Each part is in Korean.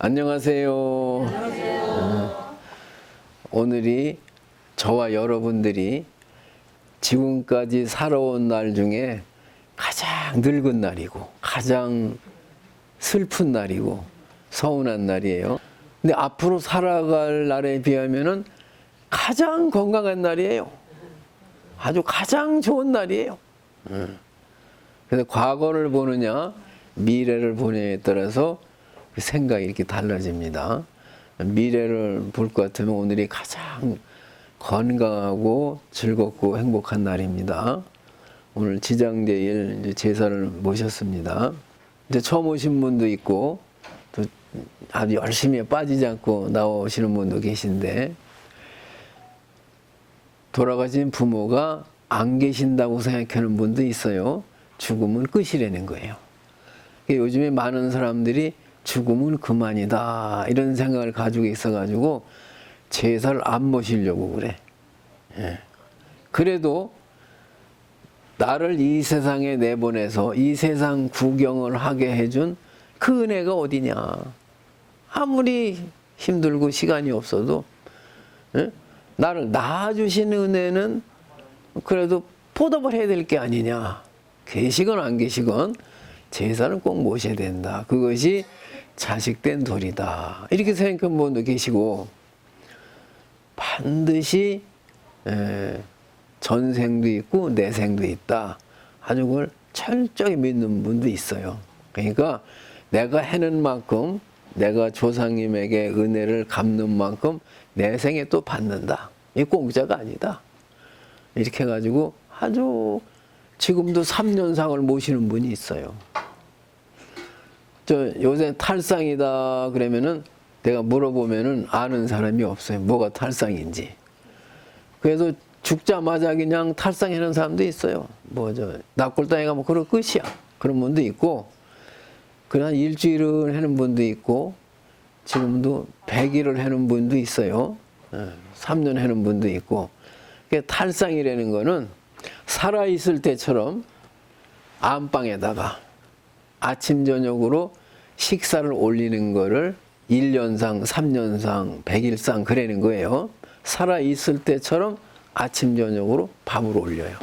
안녕하세요. 오늘이 저와 여러분들이 지금까지 살아온 날 중에 가장 늙은 날이고 가장 슬픈 날이고 서운한 날이에요. 근데 앞으로 살아갈 날에 비하면은 가장 건강한 날이에요. 아주 가장 좋은 날이에요. 그래서 과거를 보느냐 미래를 보느냐에 따라서 생각이 이렇게 달라집니다. 미래를 볼 것 같으면 오늘이 가장 건강하고 즐겁고 행복한 날입니다. 오늘 지장제일 제사를 모셨습니다. 이제 처음 오신 분도 있고 또 아주 열심히 빠지지 않고 나오시는 분도 계신데, 돌아가신 부모가 안 계신다고 생각하는 분도 있어요. 죽음은 끝이라는 거예요. 요즘에 많은 사람들이 죽음은 그만이다 이런 생각을 가지고 있어가지고 제사를 안 모시려고 그래. 그래도 나를 이 세상에 내보내서 이 세상 구경을 하게 해준 그 은혜가 어디냐. 아무리 힘들고 시간이 없어도 나를 낳아주신 은혜는 그래도 보답을 해야 될 게 아니냐. 계시건 안 계시건 제사는 꼭 모셔야 된다. 그것이 자식된 도리다. 이렇게 생각하는 분도 계시고, 반드시 전생도 있고 내생도 있다. 아주 그걸 철저히 믿는 분도 있어요. 그러니까 내가 해는 만큼, 내가 조상님에게 은혜를 갚는 만큼 내생에 또 받는다. 이게 공짜가 아니다. 이렇게 해가지고 아주 지금도 3년상을 모시는 분이 있어요. 요새 탈상이다 그러면은 내가 물어보면은 아는 사람이 없어요. 뭐가 탈상인지. 그래서 죽자마자 그냥 탈상하는 사람도 있어요. 낙골당에 가면 그런 끝이야. 그런 분도 있고, 그냥 일주일을 하는 분도 있고, 지금도 100일을 하는 분도 있어요. 3년 하는 분도 있고. 탈상이라는 거는 살아있을 때처럼 안방에다가 아침 저녁으로 식사를 올리는 거를 1년상, 3년상, 100일상 그러는 거예요. 살아있을 때처럼 아침 저녁으로 밥을 올려요.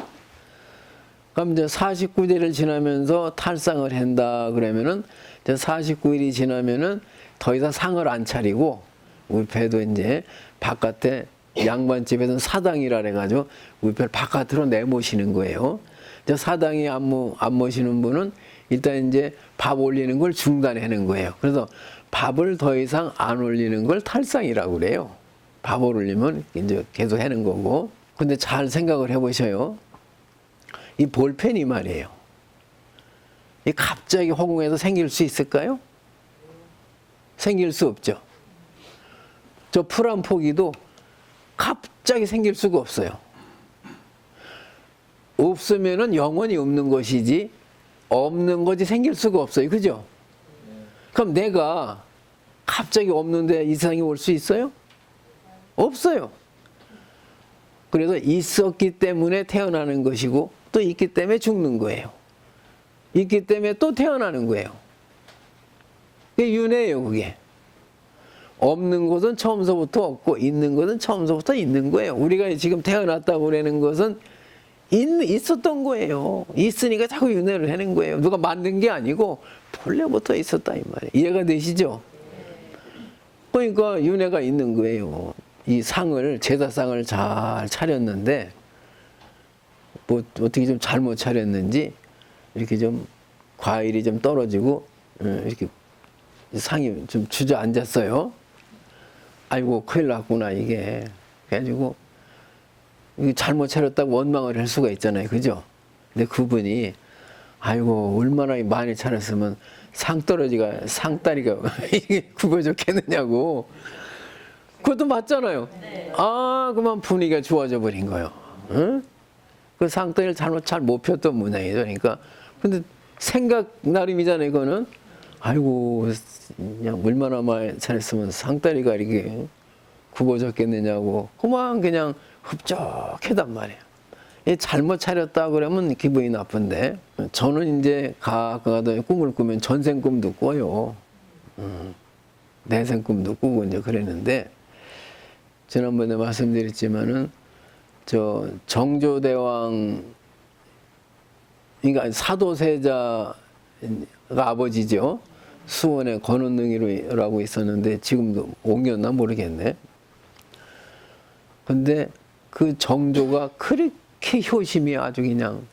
그럼 이제 49일을 지나면서 탈상을 한다 그러면은 이제 49일이 지나면은 더 이상 상을 안 차리고, 우리 배도 이제 바깥에 양반집에서는 사당이라 해가지고 우리 배를 바깥으로 내모시는 거예요. 이제 사당이 안 모시는 분은 일단 이제 밥 올리는 걸 중단하는 거예요. 그래서 밥을 더 이상 안 올리는 걸 탈상이라고 그래요. 밥을 올리면 이제 계속 하는 거고. 근데 잘 생각을 해보셔요. 이 볼펜이 말이에요. 이 갑자기 허공에서 생길 수 있을까요? 생길 수 없죠. 저 풀 한 포기도 갑자기 생길 수가 없어요. 없으면은 영원히 없는 것이지 없는 것이 생길 수가 없어요. 그죠? 그럼 내가 갑자기 없는데 이 세상에 올 수 있어요? 없어요. 그래서 있었기 때문에 태어나는 것이고 또 있기 때문에 죽는 거예요. 있기 때문에 또 태어나는 거예요. 그게 윤회예요, 그게. 없는 것은 처음서부터 없고 있는 것은 처음서부터 있는 거예요. 우리가 지금 태어났다고 그러는 것은 있었던 거예요. 있으니까 자꾸 윤회를 하는 거예요. 누가 만든 게 아니고 본래부터 있었다 이 말이에요. 이해가 되시죠? 그러니까 윤회가 있는 거예요. 이 상을, 제사상을 잘 차렸는데 어떻게 좀 잘못 차렸는지 이렇게 좀 과일이 좀 떨어지고 이렇게 상이 좀 주저앉았어요. 아이고 큰일 났구나 이게. 그래가지고 이게 잘못 차렸다고 원망을 할 수가 있잖아요. 그죠? 근데 그분이 아이고 얼마나 많이 차렸으면 상다리가 이게 굽어졌겠느냐고. 그것도 맞잖아요. 그만 분위기가 좋아져 버린 거예요. 응? 그 상다리를 잘 못 폈던 모양이죠. 그러니까 근데 생각 나름이잖아요. 이거는 아이고 그냥 얼마나 많이 차렸으면 상다리가 이렇게 굽어졌겠느냐고. 그냥 흡족하단 말이에요. 잘못 차렸다 그러면 기분이 나쁜데, 저는 이제 가끔 꿈을 꾸면 전생 꿈도 꿔요. 내생 꿈도 꾸고 이제 그랬는데, 지난번에 말씀드렸지만은 저 정조대왕, 그러니까 사도세자가 아버지죠. 수원에 권은능이라고 있었는데 지금도 옮겼나 모르겠네. 근데 그 정조가 그렇게 효심이 아주 그냥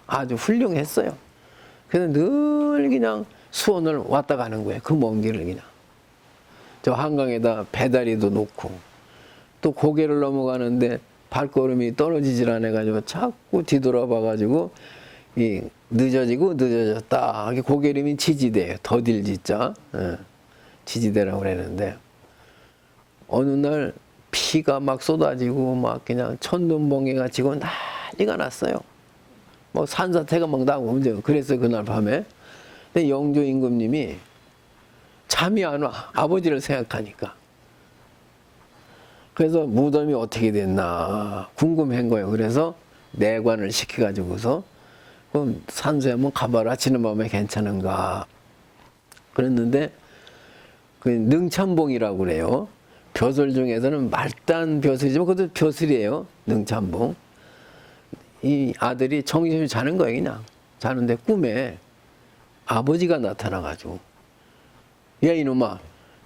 아주 훌륭했어요. 그래서 늘 그냥 수원을 왔다 가는 거예요. 그 먼 길을 그냥. 저 한강에다 배다리도 놓고, 또 고개를 넘어가는데 발걸음이 떨어지질 않아가지고 자꾸 뒤돌아봐가지고 이 늦어지고 늦어졌다. 이게 고개 이름이 지지대예요. 더딜지자. 예. 지지대라고 그랬는데, 어느 날 비가 막 쏟아지고 막 그냥 천둥번개가 치고 난리가 났어요. 뭐 산사태가 막 나고 이제 그랬어요, 그날 밤에. 근데 영조 임금님이 잠이 안 와. 아버지를 생각하니까. 그래서 무덤이 어떻게 됐나 궁금한 거예요. 그래서 내관을 시켜가지고서 그럼 산소에 한번 가봐라. 지난밤에 괜찮은가. 그랬는데 그 능참봉이라고 그래요. 벼슬 중에서는 말단 벼슬이지만 그것도 벼슬이에요. 능참봉. 이 아들이 정신을 자는 거예요. 그냥 자는데 꿈에 아버지가 나타나가지고, 야 이놈아,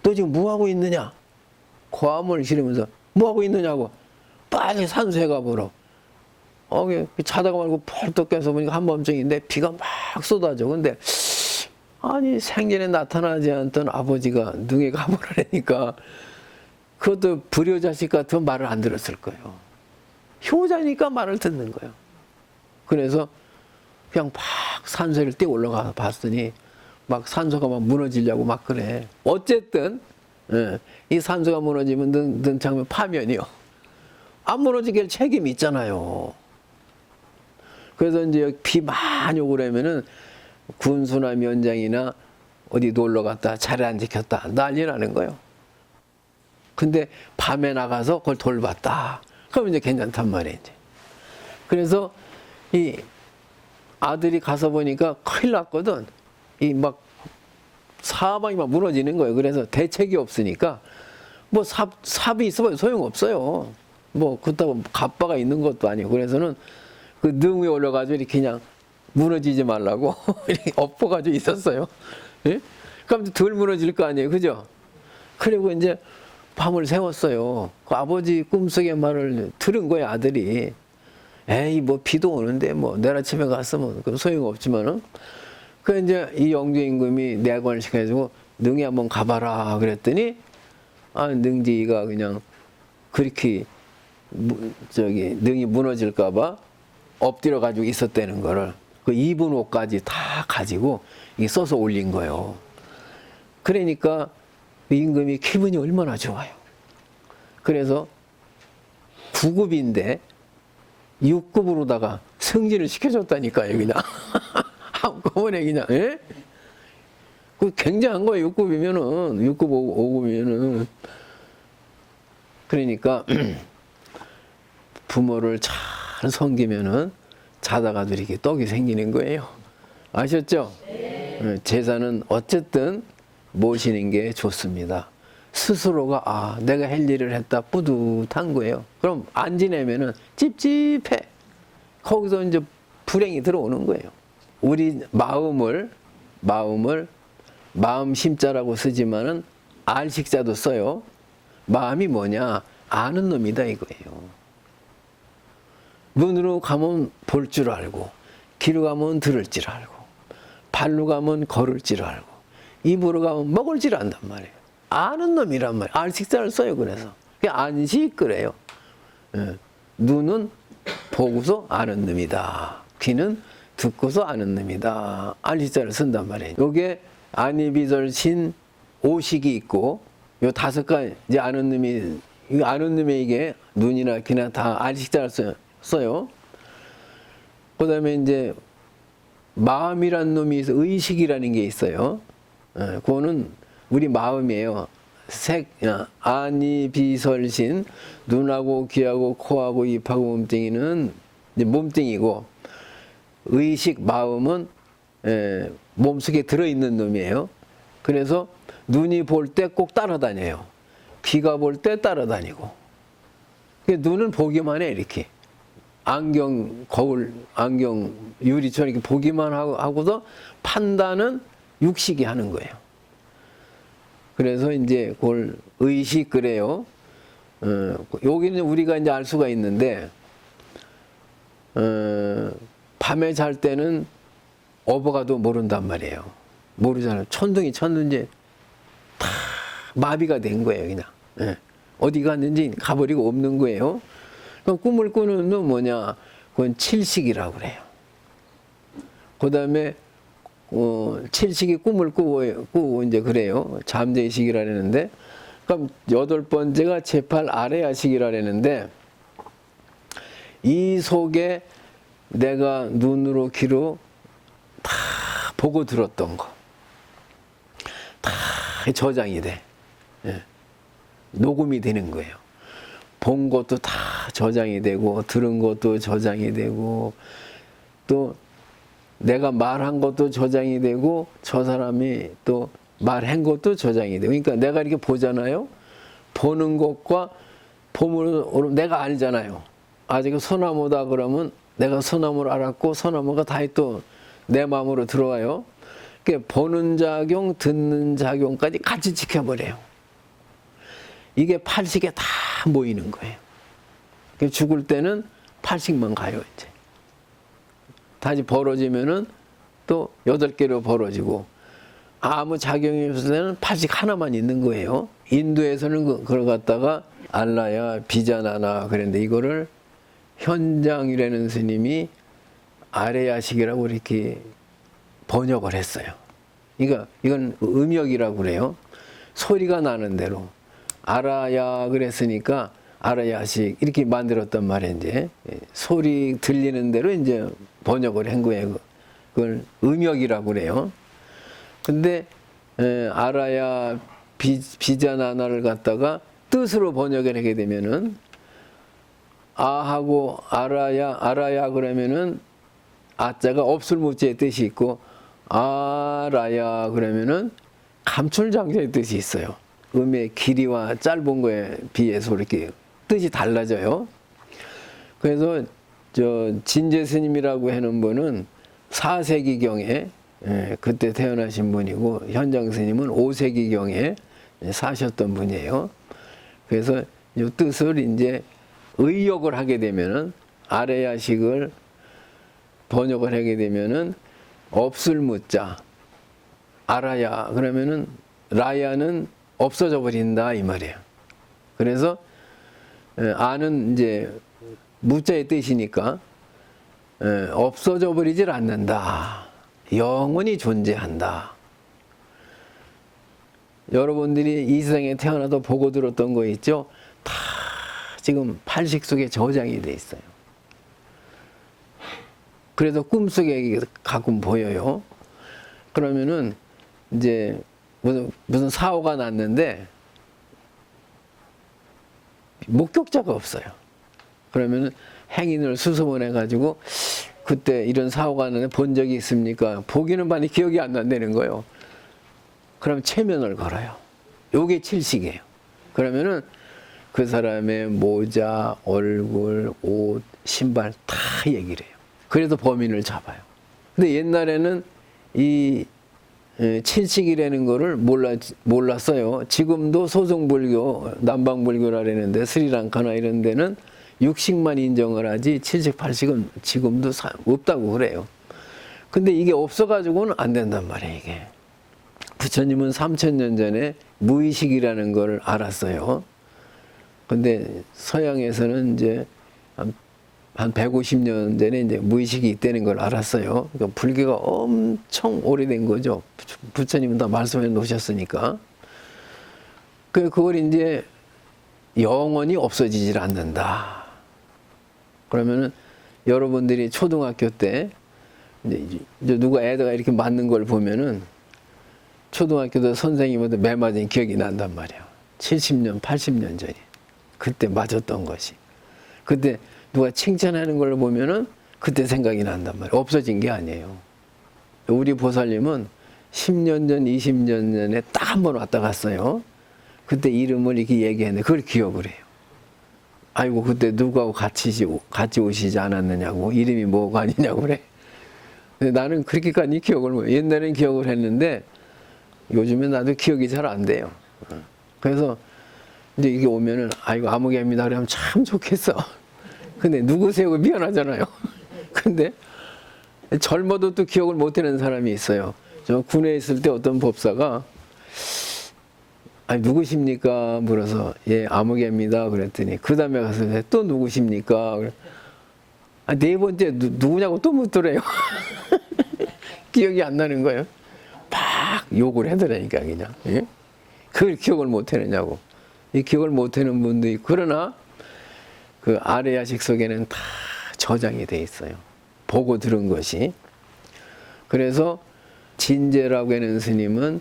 너 지금 뭐하고 있느냐? 고함을 지르면서 뭐하고 있느냐고, 빨리 산소에 가보러. 자다가 말고 펄떡 깨서 보니까 한밤중인데 비가 막 쏟아져. 근데 아니 생전에 나타나지 않던 아버지가 능에 가보라니까 그것도 불효자식 같은 말을 안 들었을 거예요. 효자니까 말을 듣는 거예요. 그래서 그냥 막 산소를 뛰어 올라가 봤더니 막 산소가 막 무너지려고 막 그래. 어쨌든 이 산소가 무너지면 능창면 파면이요. 안 무너지게 책임이 있잖아요. 그래서 이제 비 많이 오고 그러면은 군수나 면장이나 어디 놀러 갔다 자리 안 지켰다 난리 나는 거예요. 근데 밤에 나가서 그걸 돌봤다. 그럼 이제 괜찮단 말이에요. 이제. 그래서 이 아들이 가서 보니까 큰일 났거든. 이 막 사방이 막 무너지는 거예요. 그래서 대책이 없으니까 뭐 삽이 있어봐야 소용없어요. 뭐 그렇다고 갑바가 있는 것도 아니고. 그래서는 그 능 위에 올라가지고 이렇게 그냥 무너지지 말라고 이렇게 엎어가지고 있었어요. 예? 그럼 덜 무너질 거 아니에요. 그죠? 그리고 이제 밤을 새웠어요. 그 아버지 꿈속의 말을 들은 거예요, 아들이. 에이, 뭐 비도 오는데 뭐 내일 아침에 갔으면 소용없지만은. 그 이제 이 영조 임금이 내관을 시켜가지고 능에 한번 가봐라 그랬더니, 아, 능지가 그냥 그렇게 능이 무너질까봐 엎드려 가지고 있었다는 거를 그 입은 옷까지 다 가지고 이 써서 올린 거예요. 그러니까 임금이 기분이 얼마나 좋아요. 그래서 9급인데 6급으로다가 승진을 시켜줬다니까요, 그냥. 한꺼번에 그냥, 예? 그 굉장한 거예요, 6급이면은. 6급, 5급이면은. 그러니까 부모를 잘 섬기면은 자다가도 이렇게 떡이 생기는 거예요. 아셨죠? 네. 제사는 어쨌든 모시는 게 좋습니다. 스스로가 아, 내가 할 일을 했다 뿌듯한 거예요. 그럼 안 지내면은 찝찝해. 거기서 이제 불행이 들어오는 거예요. 우리 마음 심자라고 쓰지만은 알식자도 써요. 마음이 뭐냐? 아는 놈이다 이거예요. 눈으로 가면 볼 줄 알고, 귀로 가면 들을 줄 알고, 발로 가면 걸을 줄 알고, 입으로 가면 먹을 줄 안단 말이에요. 아는 놈이란 말이에요. 알식자를 써요. 그래서 그게 안식 그래요. 예. 눈은 보고서 아는 놈이다. 귀는 듣고서 아는 놈이다. 알식자를 쓴단 말이에요. 요게 안이비설신 오식이 있고, 요 5가지 이제 아는 놈이, 이 아는 놈이 이게 눈이나 귀나 다 알식자를 써요. 그 다음에 이제 마음이란 놈이 있어, 의식이라는 게 있어요. 그거는 우리 마음이에요. 안이비설신, 눈하고 귀하고 코하고 입하고 몸뚱이는 이제 몸뚱이고, 의식 마음은 몸속에 들어있는 놈이에요. 그래서 눈이 볼 때 꼭 따라다녀요. 귀가 볼 때 따라다니고. 눈은 보기만 해, 이렇게. 거울, 안경, 유리처럼 이렇게 보기만 하고서 판단은 육식이 하는 거예요. 그래서 이제 그걸 의식 그래요. 여기는 우리가 이제 알 수가 있는데, 밤에 잘 때는 어버가도 모른단 말이에요. 모르잖아요. 천둥이 쳤는지 다 마비가 된 거예요, 그냥. 예. 어디 갔는지 가버리고 없는 거예요. 그럼 꿈을 꾸는 건 뭐냐? 그건 칠식이라고 그래요. 그 다음에, 칠식이 꿈을 꾸고 이제 그래요. 잠재의식이라 그러는데, 그럼 8번째가 제8 아레야식이라 그러는데, 이 속에 내가 눈으로 귀로 다 보고 들었던 거, 다 저장이 돼. 예. 녹음이 되는 거예요. 본 것도 다 저장이 되고, 들은 것도 저장이 되고, 또 내가 말한 것도 저장이 되고, 저 사람이 또 말한 것도 저장이 되고. 그러니까 내가 이렇게 보잖아요. 보는 것과 봄으로 내가 알잖아요. 아직 소나무다 그러면 내가 소나무를 알았고, 소나무가 다시 또 내 마음으로 들어와요. 그러니까 보는 작용, 듣는 작용까지 같이 지켜버려요. 이게 팔식에 다 모이는 거예요. 죽을 때는 팔식만 가요, 이제. 다시 벌어지면은 또 8개로 벌어지고, 아무 작용이 없을 때는 팔식 하나만 있는 거예요. 인도에서는 그걸 갖다가 알라야 비자나나 그랬는데, 이거를 현장이라는 스님이 아레야식이라고 이렇게 번역을 했어요. 그러니까 이건 음역이라고 그래요. 소리가 나는 대로. 알아야 그랬으니까 알아야식 이렇게 만들었단 말이에요. 이제 소리 들리는 대로 이제 번역을 한 거예요. 그걸 음역이라고 그래요. 근데 알아야 비자나나를 갖다가 뜻으로 번역을 하게 되면은, 아하고 알아야 그러면은 아자가 없을 무자의 뜻이 있고, 알아야 그러면은 감출장자의 뜻이 있어요. 음의 길이와 짧은 거에 비해서 이렇게 뜻이 달라져요. 그래서 진제 스님이라고 하는 분은 4세기경에 그때 태어나신 분이고, 현장 스님은 5세기경에 사셨던 분이에요. 그래서 이 뜻을 이제 의역을 하게 되면은, 아레야식을 번역을 하게 되면은 없을 무자 알아야 그러면은 라야는 없어져 버린다 이 말이에요. 그래서 아는 이제 무자의 뜻이니까 없어져 버리질 않는다. 영원히 존재한다. 여러분들이 이 세상에 태어나도 보고 들었던 거 있죠? 다 지금 팔식 속에 저장이 돼 있어요. 그래서 꿈속에 가끔 보여요. 그러면은 이제 무슨 사고가 났는데 목격자가 없어요. 그러면은 행인을 수소문해 가지고 그때 이런 사고가 났는데 본 적이 있습니까? 보기는 많이 기억이 안 난다는 거예요. 그럼 체면을 걸어요. 요게 칠식이에요. 그러면은 그 사람의 모자, 얼굴, 옷, 신발 다 얘기를 해요. 그래서 범인을 잡아요. 근데 옛날에는 이 칠식이라는 거를 몰랐어요. 지금도 소송불교, 남방불교라 그러는데 스리랑카나 이런 데는 육식만 인정을 하지 칠식, 팔식은 지금도 없다고 그래요. 근데 이게 없어가지고는 안 된단 말이에요, 이게. 부처님은 3000년 전에 무의식이라는 걸 알았어요. 근데 서양에서는 이제 한 150년 전에 이제 무의식이 있다는 걸 알았어요. 그러니까 불교가 엄청 오래된 거죠. 부처님은 다 말씀해 놓으셨으니까. 그걸 이제 영원히 없어지질 않는다. 그러면은 여러분들이 초등학교 때 이제 누가 애다가 이렇게 맞는 걸 보면은 초등학교 때 선생님한테 매 맞은 기억이 난단 말이에요. 70년, 80년 전에. 그때 맞았던 것이. 그때 누가 칭찬하는 걸 보면은 그때 생각이 난단 말이에요. 없어진 게 아니에요. 우리 보살님은 10년 전, 20년 전에 딱 한 번 왔다 갔어요. 그때 이름을 이렇게 얘기했는데 그걸 기억을 해요. 아이고 그때 누구하고 같이 오시지 않았느냐고, 이름이 뭐가 아니냐고 그래. 근데 나는 그렇게까지 기억을 못 해요. 옛날엔 기억을 했는데 요즘엔 나도 기억이 잘 안 돼요. 그래서 이제 이게 오면은 아이고 아무개입니다 그러면 참 좋겠어. 근데 누구세요? 미안하잖아요. 근데 젊어도 또 기억을 못 하는 사람이 있어요. 저 군에 있을 때 어떤 법사가 아니 누구십니까? 물어서 예 아무개입니다 그랬더니 그 다음에 가서 또 누구십니까? 아, 네 번째 누구냐고 또 묻더래요. 기억이 안 나는 거예요. 막 욕을 하더라니까 그냥. 예? 그걸 기억을 못 해내냐고. 이 기억을 못 하는 분도 있고, 그러나 그 아레야식 속에는 다 저장이 돼 있어요. 보고 들은 것이. 그래서 진제라고 하는 스님은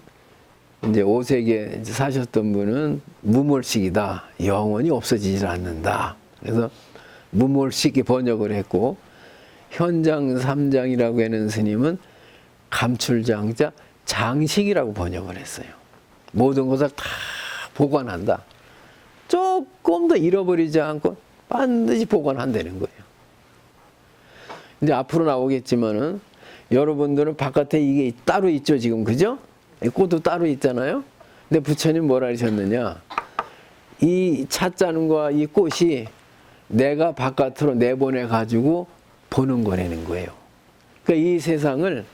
이제 5세기에 사셨던 분은 무몰식이다. 영원히 없어지질 않는다. 그래서 무몰식이 번역을 했고, 현장 삼장이라고 하는 스님은 감출장자 장식이라고 번역을 했어요. 모든 것을 다 보관한다. 조금 더 잃어버리지 않고 반드시 보관한다는 거예요. 이제 앞으로 나오겠지만은 여러분들은 바깥에 이게 따로 있죠, 지금. 그죠? 꽃도 따로 있잖아요. 근데 부처님 뭐라 하셨느냐? 이 찻잔과 이 꽃이 내가 바깥으로 내보내 가지고 보는 거라는 거예요. 그러니까 이 세상을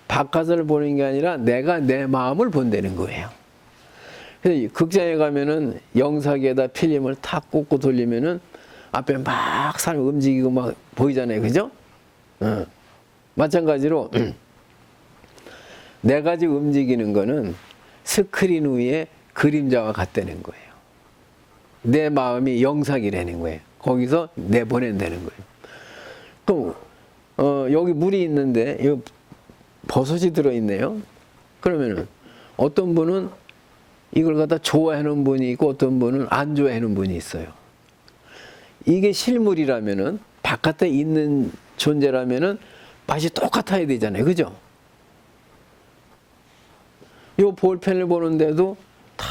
바깥을 보는 게 아니라 내가 내 마음을 본다는 거예요. 그래서 극장에 가면은 영상에다 필름을 탁 꽂고 돌리면은 앞에 막 사람 움직이고 막 보이잖아요. 그죠? 마찬가지로 내가 지금 움직이는 거는 스크린 위에 그림자와 같다는 거예요. 내 마음이 영상이라는 거예요. 거기서 내보낸다는 거예요. 또 여기 물이 있는데 여기 버섯이 들어있네요. 그러면은 어떤 분은 이걸 갖다 좋아하는 분이 있고 어떤 분은 안 좋아하는 분이 있어요. 이게 실물이라면은 바깥에 있는 존재라면은 맛이 똑같아야 되잖아요. 그죠? 이 볼펜을 보는데도 다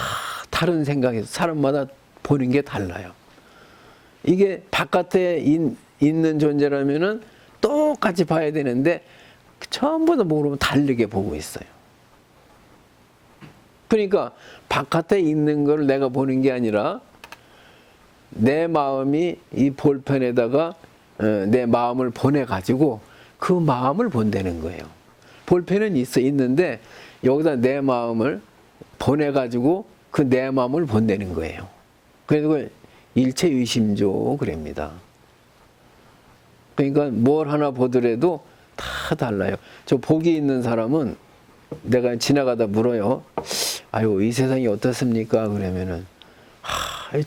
다른 생각이, 사람마다 보는 게 달라요. 이게 바깥에 있는 존재라면은 똑같이 봐야 되는데 전부 다 모르면 다르게 보고 있어요. 그러니까 바깥에 있는 걸 내가 보는 게 아니라 내 마음이 이 볼펜에다가 내 마음을 보내가지고 그 마음을 본다는 거예요. 볼펜은 있는데 여기다 내 마음을 보내가지고 그 내 마음을 본다는 거예요. 그래서 그걸 일체의심조 그럽니다. 그러니까 뭘 하나 보더라도 다 달라요. 저 복이 있는 사람은 내가 지나가다 물어요. 아유, 이 세상이 어떻습니까? 그러면은,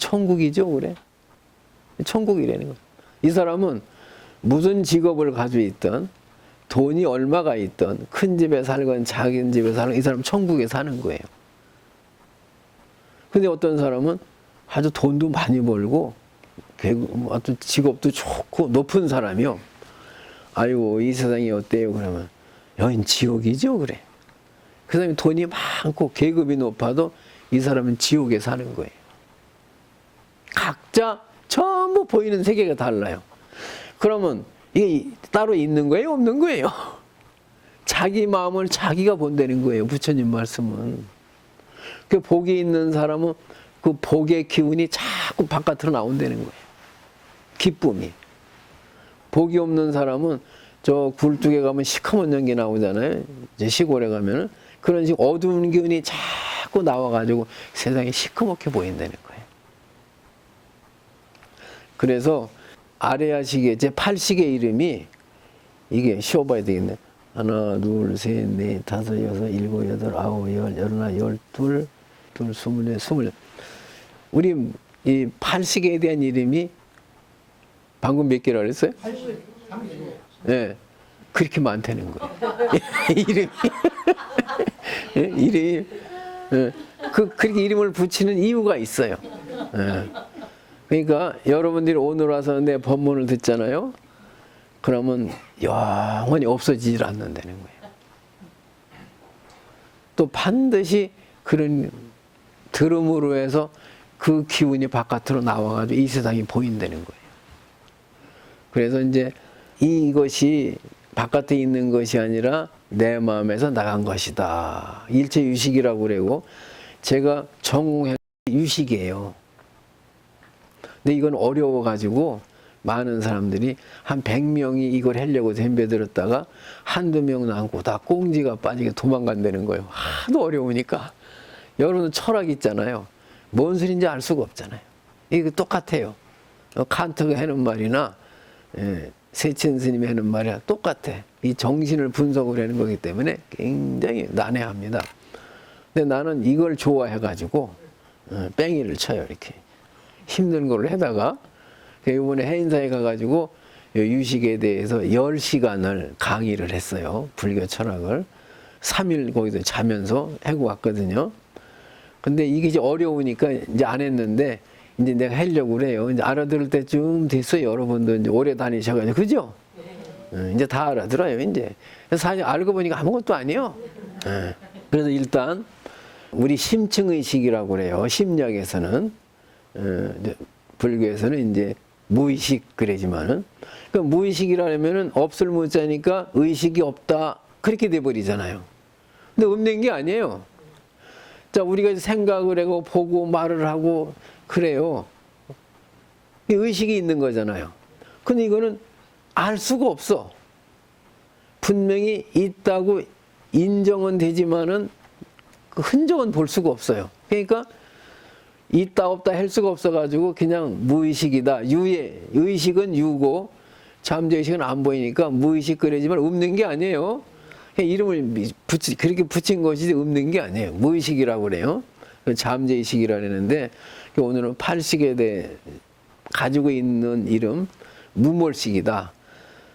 천국이죠, 그래. 천국이라는 거예요. 이 사람은 무슨 직업을 가지고 있던, 돈이 얼마가 있던, 큰 집에 살건 작은 집에 살건 이 사람 천국에 사는 거예요. 근데 어떤 사람은 아주 돈도 많이 벌고, 아주 직업도 좋고, 높은 사람이요. 아이고, 이 세상이 어때요? 그러면, 여긴 지옥이죠, 그래. 그 사람이 돈이 많고 계급이 높아도 이 사람은 지옥에 사는 거예요. 각자 전부 보이는 세계가 달라요. 그러면 이게 따로 있는 거예요? 없는 거예요? 자기 마음을 자기가 본다는 거예요. 부처님 말씀은. 그 복이 있는 사람은 그 복의 기운이 자꾸 바깥으로 나온다는 거예요. 기쁨이. 복이 없는 사람은 저 굴뚝에 가면 시커먼 연기 나오잖아요. 이제 시골에 가면은. 그런 식 어두운 기운이 자꾸 나와가지고 세상이 시커멓게 보인다는 거예요. 그래서 아레야식의 제8식의 이름이 이게 쉬어봐야 되겠네. 하나, 둘, 셋, 넷, 다섯, 여섯, 일곱, 여덟, 아홉, 열, 열하나, 열둘, 둘, 스물네, 스물. 우리 이 8식에 대한 이름이 방금 몇 개라 그랬어요? 80. 네. 그렇게 많다는 거예요. 이름이. 이름이. 그렇게 이름을 붙이는 이유가 있어요. 그러니까 여러분들이 오늘 와서 내 법문을 듣잖아요. 그러면 영원히 없어지질 않는다는 거예요. 또 반드시 그런 들음으로 해서 그 기운이 바깥으로 나와가지고 이 세상이 보인다는 거예요. 그래서 이제 이것이 바깥에 있는 것이 아니라 내 마음에서 나간 것이다. 일체 유식이라고 그러고, 제가 전공한 유식이에요. 근데 이건 어려워가지고 많은 사람들이 한 100명이 이걸 하려고 덤벼들었다가 한두 명 남고 다 꽁지가 빠지게 도망간다는 거예요. 하도 어려우니까. 여러분 철학 있잖아요. 뭔 소리인지 알 수가 없잖아요. 이거 똑같아요. 칸트가 하는 말이나 세친 스님이 하는 말이랑 똑같아. 이 정신을 분석을 하는 거기 때문에 굉장히 난해합니다. 근데 나는 이걸 좋아해가지고 뺑이를 쳐요. 이렇게 힘든 걸 해다가 이번에 해인사에 가가지고 유식에 대해서 10시간을 강의를 했어요. 불교 철학을 3일 거기서 자면서 하고 왔거든요. 근데 이게 이제 어려우니까 이제 안 했는데 이제 내가 하려고 그래요. 이제 알아들을 때쯤 됐어요. 여러분도 이제 오래 다니셔가지고 그죠? 이제 다 알아들어요. 이제 사실 알고 보니까 아무것도 아니에요. 그래서 일단 우리 심층의식이라고 그래요. 심리학에서는 불교에서는 이제 무의식 그러지만은 그 무의식이라면은 없을 무자니까 의식이 없다 그렇게 돼 버리잖아요. 근데 없는 게 아니에요. 자, 우리가 생각을 하고 보고 말을 하고 그래요. 의식이 있는 거잖아요. 근데 이거는 알 수가 없어. 분명히 있다고 인정은 되지만은 그 흔적은 볼 수가 없어요. 그러니까 있다 없다 할 수가 없어가지고 그냥 무의식이다. 유의 의식은 유고 잠재의식은 안 보이니까 무의식 그러지만 없는 게 아니에요. 이름을 그렇게 붙인 것이 없는 게 아니에요. 무의식이라고 그래요. 잠재의식이라 그러는데 오늘은 팔식에 대해 가지고 있는 이름 무몰식이다.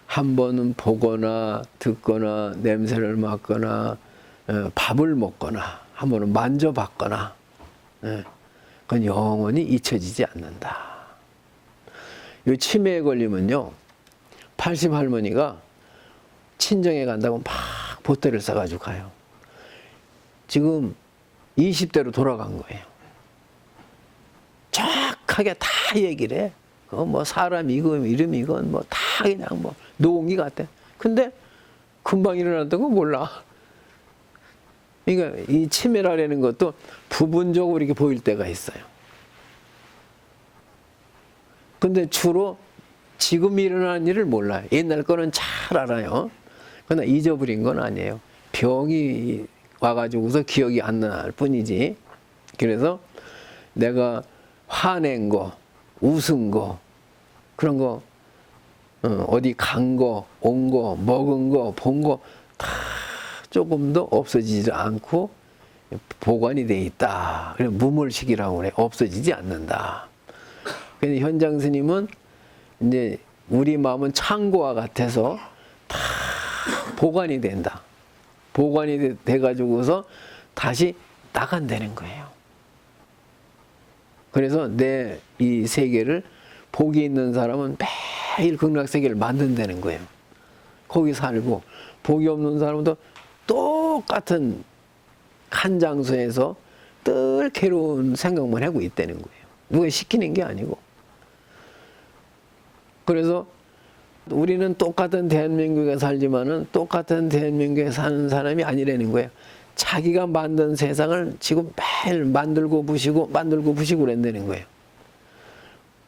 한 번은 보거나 듣거나 냄새를 맡거나 밥을 먹거나 한 번은 만져봤거나 그건 영원히 잊혀지지 않는다. 이 치매에 걸리면요 80 할머니가 친정에 간다고 막 보따리를 싸가지고 가요. 지금 20대로 돌아간 거예요. 정확하게 다 얘기를 해. 뭐 사람 이건 이름 이건 뭐 다 그냥 뭐 노공기 같아. 근데 금방 일어났던 거 몰라. 그러니까 이 치매라는 것도 부분적으로 이렇게 보일 때가 있어요. 근데 주로 지금 일어나는 일을 몰라요. 옛날 거는 잘 알아요. 그러나 잊어버린 건 아니에요. 병이 와가지고서 기억이 안 날 뿐이지. 그래서 내가 화낸 거, 웃은 거, 그런 거, 어디 간 거, 온 거, 먹은 거, 본 거, 다 조금도 없어지지 않고 보관이 돼 있다. 그래 무몰식이라고 그래. 없어지지 않는다. 근데 현장 스님은 이제 우리 마음은 창고와 같아서 다 보관이 된다. 보관이 돼가지고서 다시 나간다는 거예요. 그래서 내 이 세계를 복이 있는 사람은 매일 극락세계를 만든다는 거예요. 거기 살고 복이 없는 사람도 똑같은 한 장소에서 늘 괴로운 생각만 하고 있다는 거예요. 누가 시키는 게 아니고. 그래서 우리는 똑같은 대한민국에 살지만은 똑같은 대한민국에 사는 사람이 아니라는 거예요. 자기가 만든 세상을 지금 매일 만들고 부시고 그런다는 거예요.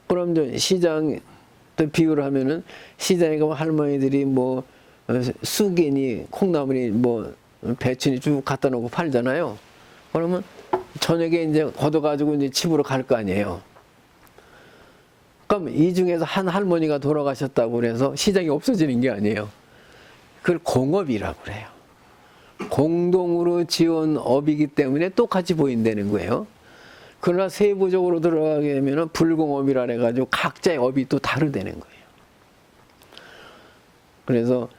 그럼 저 시장 또 비유를 하면은 시장에 가면 할머니들이 뭐 쑥이니 콩나물이 뭐 배추니 쭉 갖다 놓고 팔잖아요. 그러면 저녁에 이제 걷어가지고 이제 집으로 갈 거 아니에요. 그럼 이 중에서 한 할머니가 돌아가셨다고 그래서 시장이 없어지는 게 아니에요. 그걸 공업이라고 그래요. 공동으로 지은 업이기 때문에 똑같이 보인다는 거예요. 그러나 세부적으로 들어가게 되면 불공업이라 해가지고 각자의 업이 또 다르다는 거예요. 그래서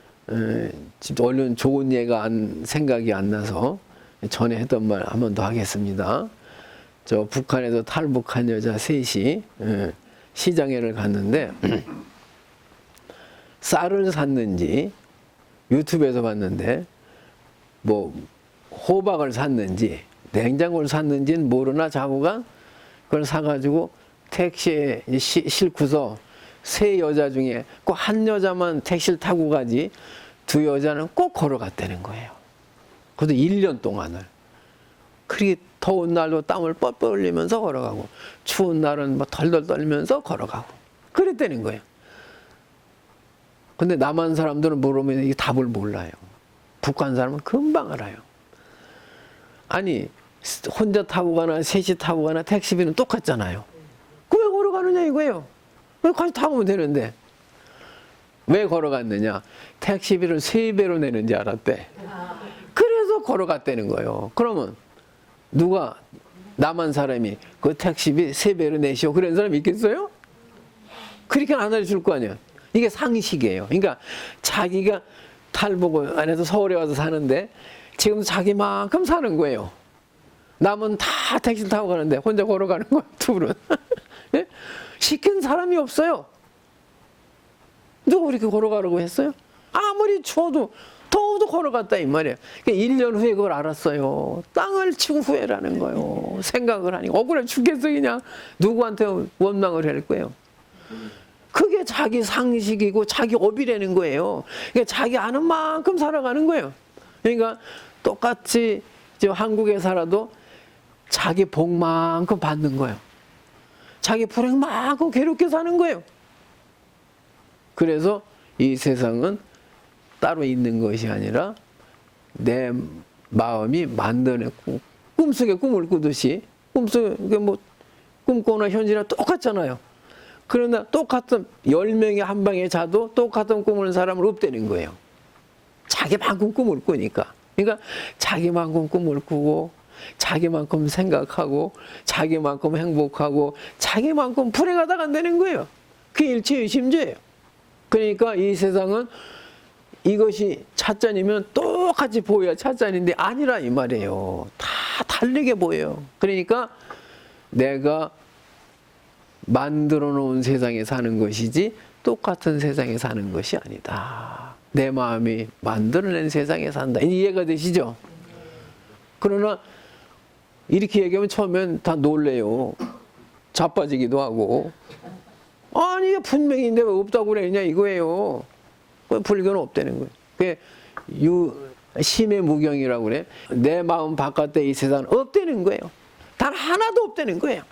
얼른 좋은 예가 생각이 안 나서 전에 했던 말 한 번 더 하겠습니다. 저 북한에서 탈북한 여자 셋이 시장에를 갔는데 쌀을 샀는지 유튜브에서 봤는데 뭐 호박을 샀는지 냉장고를 샀는지는 모르나 자고가 그걸 사가지고 택시에 싣고서 세 여자 중에 꼭 한 여자만 택시를 타고 가지 두 여자는 꼭 걸어갔다는 거예요. 그것도 1년 동안을. 그렇게 더운 날도 땀을 뻘뻘 흘리면서 걸어가고 추운 날은 뭐 덜덜 떨면서 걸어가고 그랬다는 거예요. 근데 남한 사람들은 물으면 이 답을 몰라요. 북한 사람은 금방 알아요. 아니 혼자 타고 가나 셋이 타고 가나 택시비는 똑같잖아요. 그 왜 걸어가느냐 이거예요. 왜 같이 타고 오면 되는데. 왜 걸어갔느냐. 택시비를 3배로 내는지 알았대. 그래서 걸어갔다는 거예요. 그러면 누가 남한 사람이 그 택시비 3배로 내시오 그런 사람이 있겠어요? 그렇게 안 해줄 거 아니야. 이게 상식이에요. 그러니까 자기가 탈북을 안에서 서울에 와서 사는데 지금 자기만큼 사는 거예요. 남은 다 택시 타고 가는데 혼자 걸어가는 거야, 둘은. 예? 시킨 사람이 없어요. 누가 그렇게 걸어가라고 했어요? 아무리 추워도 더워도 걸어갔다 이 말이에요. 그러니까 1년 후에 그걸 알았어요. 땅을 치고 후회라는 거예요. 생각을 하니까 억울해 죽겠어 그냥. 누구한테 원망을 할 거예요. 그게 자기 상식이고 자기 업이라는 거예요. 그러니까 자기 아는 만큼 살아가는 거예요. 그러니까 똑같이 지금 한국에 살아도 자기 복만큼 받는 거예요. 자기 불행만큼 괴롭게 사는 거예요. 그래서 이 세상은 따로 있는 것이 아니라 내 마음이 만들어냈고 꿈속에 꿈을 꾸듯이 꿈속에 뭐 꿈꾸나 현실이나 똑같잖아요. 그러나 똑같은 10명이 한 방에 자도 똑같은 꿈을 사람은 없다는 거예요. 자기만큼 꿈을 꾸니까. 그러니까 자기만큼 꿈을 꾸고 자기만큼 생각하고 자기만큼 행복하고 자기만큼 불행하다 간다는 거예요. 그게 일체유심조예요. 그러니까 이 세상은 이것이 찻잔이면 똑같이 보여야 찻잔인데 아니라 이 말이에요. 다 다르게 보여요. 그러니까 내가 만들어 놓은 세상에 사는 것이지 똑같은 세상에 사는 것이 아니다. 내 마음이 만들어낸 세상에 산다. 이해가 되시죠? 그러나 이렇게 얘기하면 처음엔 다 놀래요. 자빠지기도 하고. 아니 분명히 왜 없다고 그러냐 이거예요. 불교는 없다는 거예요. 그게 심의 무경이라고 그래. 내 마음 바깥에 이 세상은 없다는 거예요. 단 하나도 없다는 거예요.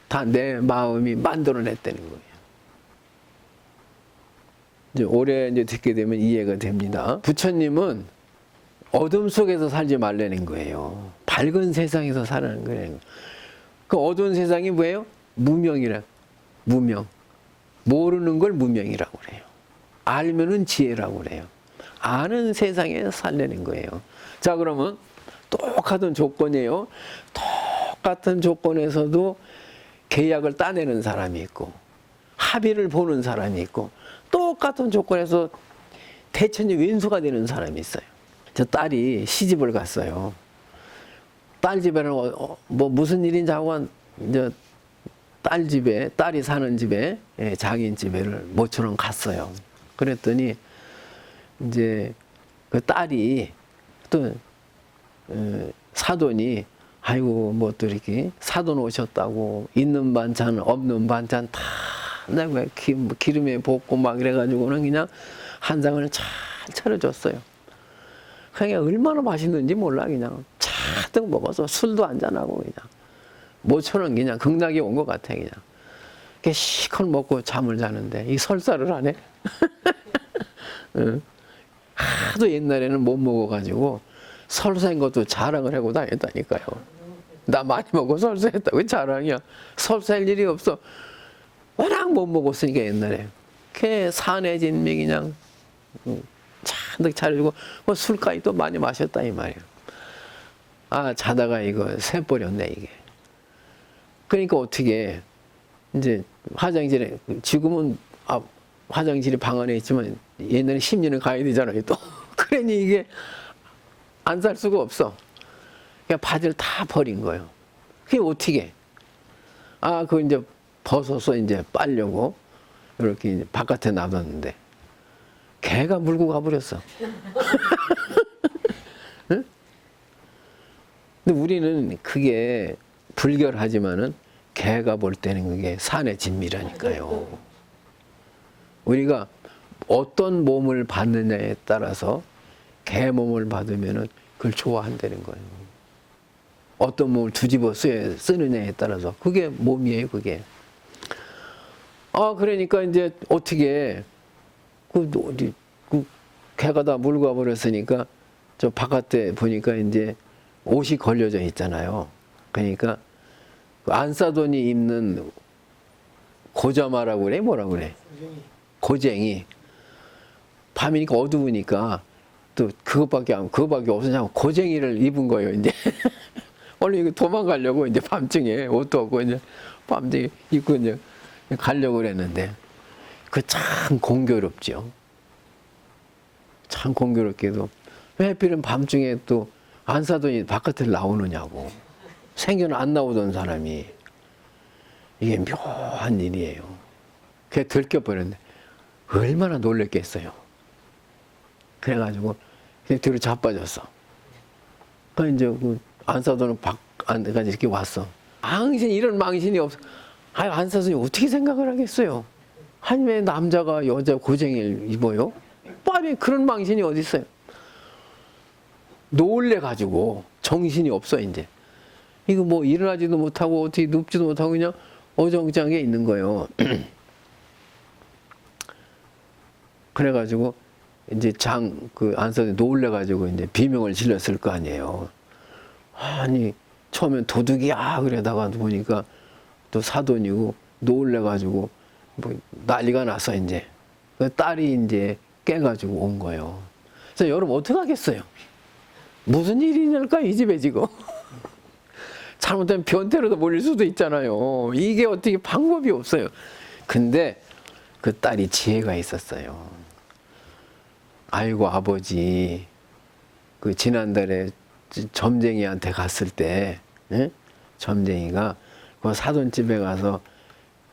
다 내 마음이 만들어냈다는 거예요. 이제 오래 이제 듣게 되면 이해가 됩니다. 부처님은 어둠 속에서 살지 말라는 거예요. 밝은 세상에서 살라는 거예요. 그 어두운 세상이 뭐예요? 무명이라. 무명. 모르는 걸 무명이라고 그래요. 알면은 지혜라고 그래요. 아는 세상에 살라는 거예요. 자, 그러면 똑같은 조건이에요. 똑같은 조건에서도 계약을 따내는 사람이 있고 합의를 보는 사람이 있고 똑같은 조건에서 대천지 왼수가 되는 사람이 있어요. 저 딸이 시집을 갔어요. 딸 집에는 뭐 무슨 일인지 하고 이제 딸 집에 딸이 사는 집에 장인 집에를 모처럼 갔어요. 그랬더니 이제 그 딸이 또 사돈이 아이고 뭐 또 이렇게 사돈 오셨다고 있는 반찬 없는 반찬 다 내가 기름에 볶고 막 이래가지고는 그냥 한 상을 잘 차려줬어요. 그냥 얼마나 맛있는지 몰라 그냥 차득 먹어서 술도 한잔하고 그냥 모처럼 그냥 극락이 온 것 같아 그냥. 이렇게 시컷 먹고 잠을 자는데 이 설사를 하네. 하도 옛날에는 못 먹어가지고 설사인 것도 자랑을 하고 다녔다니까요. 나 많이 먹고 설사했다고 자랑이야. 설사할 일이 없어. 워낙 못 먹었으니까 옛날에. 걔 산해진미 그냥 잔뜩 차려주고 뭐 술까지 또 많이 마셨다 이 말이야. 아 자다가 이거 새버렸네 이게. 그러니까 어떻게 이제 화장실에 지금은 화장실이 방 안에 있지만 옛날에 10년은 가야 되잖아요 또. 그러니 이게 안 살 수가 없어. 그냥 바지를 다 버린 거예요. 그게 어떻게? 그거 이제 벗어서 이제 빨려고 이렇게 이제 바깥에 놔뒀는데 개가 물고 가버렸어. 응? 근데 우리는 그게 불결하지만은 개가 볼 때는 그게 산의 진미라니까요. 우리가 어떤 몸을 받느냐에 따라서 개 몸을 받으면은 그걸 좋아한다는 거예요. 어떤 몸을 뒤집어 쓰느냐에 따라서 그게 몸이에요, 그게. 그러니까 이제 어떻게 그 개가 다 물고 와 버렸으니까 저 바깥에 보니까 이제 옷이 걸려져 있잖아요. 그러니까 그 안사돈이 입는 고자마라고 그래? 뭐라 그래? 고쟁이. 밤이니까 어두우니까 또 그것밖에 없으냐고 고쟁이를 입은 거예요, 이제. 원래 이거 도망가려고 이제 밤중에 옷도 없고 이제 밤중에 입고 이제 가려고 그랬는데 그 참 공교롭죠. 참 공교롭게도 왜 하필은 밤중에 또 안사돈이 바깥에 나오느냐고. 생겨는 안 나오던 사람이 이게 묘한 일이에요. 그게 들켜버렸네. 얼마나 놀랬겠어요. 그래가지고 뒤로 자빠졌어. 그 이제 그 안사돈은 안까지 이렇게 왔어. 이런 망신이 없어. 안사돈이 어떻게 생각을 하겠어요? 아니 왜 남자가 여자 고쟁이를 입어요? 밤에 그런 망신이 어디 있어요? 놀래가지고 정신이 없어 이제. 이거 뭐 일어나지도 못하고 어떻게 눕지도 못하고 그냥 어정쩡하게 있는 거예요. 그래가지고 이제 그 안사돈이 놀래가지고 이제 비명을 질렀을 거 아니에요. 아니 처음엔 도둑이야 그러다가 보니까 또 사돈이고 놀래가지고 뭐 난리가 났어 이제. 그 딸이 이제 깨가지고 온 거예요. 그래서 여러분 어떻게 하겠어요? 무슨 일이 일까 이 집에 지금. 잘못하면 변태로도 몰릴 수도 있잖아요. 이게 어떻게 방법이 없어요. 근데 그 딸이 지혜가 있었어요. 아이고 아버지 그 지난달에 점쟁이한테 갔을 때 점쟁이가 그 사돈집에 가서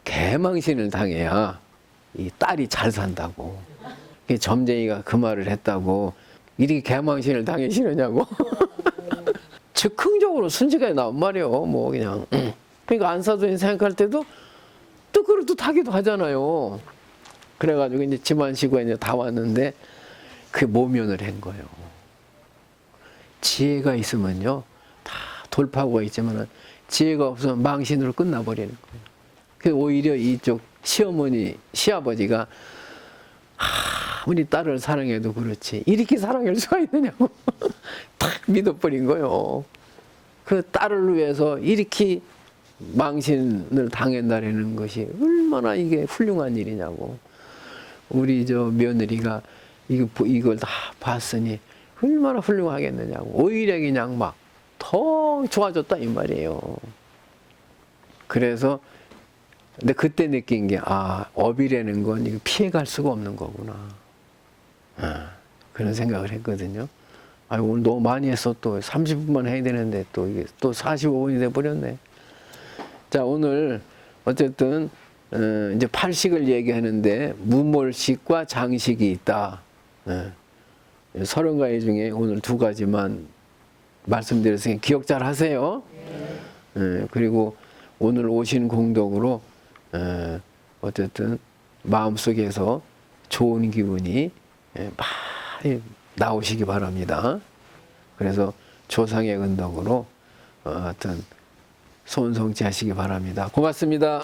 개망신을 당해야 이 딸이 잘 산다고. 점쟁이가 그 말을 했다고 이렇게 개망신을 당해 싫으냐고. 즉흥적으로 순식간에 나온 말이에요. 뭐 그냥. 그러니까 안사돈이 생각할 때도 또 그럴듯하기도 하잖아요. 그래가지고 이제 집안 식구가 이제 다 왔는데 그 모면을 한 거예요. 지혜가 있으면요 다 돌파구가 있지만은 지혜가 없으면 망신으로 끝나버리는 거예요. 그래서 오히려 이쪽 시아버지가 아무리 딸을 사랑해도 그렇지 이렇게 사랑할 수가 있느냐고 탁 믿어버린 거예요. 그 딸을 위해서 이렇게 망신을 당한다는 것이 얼마나 이게 훌륭한 일이냐고. 우리 저 며느리가 이걸 다 봤으니 얼마나 훌륭하겠느냐고. 오히려 그냥 막 더 좋아졌다 이 말이에요. 그래서 근데 그때 느낀 게 업이라는 건 이거 피해갈 수가 없는 거구나. 그런 생각을 했거든요. 오늘 너무 많이 했어. 또 30분만 해야 되는데 또 이게 또 45분이 돼 버렸네. 자, 오늘 어쨌든 이제 팔식을 얘기하는데 무몰식과 장식이 있다. 30가지 중에 오늘 2가지만 말씀드렸으니 기억 잘 하세요. 그리고 오늘 오신 공덕으로 어쨌든 마음속에서 좋은 기분이 많이 나오시기 바랍니다. 그래서 조상의 은덕으로 하여튼 손성치 하시기 바랍니다. 고맙습니다.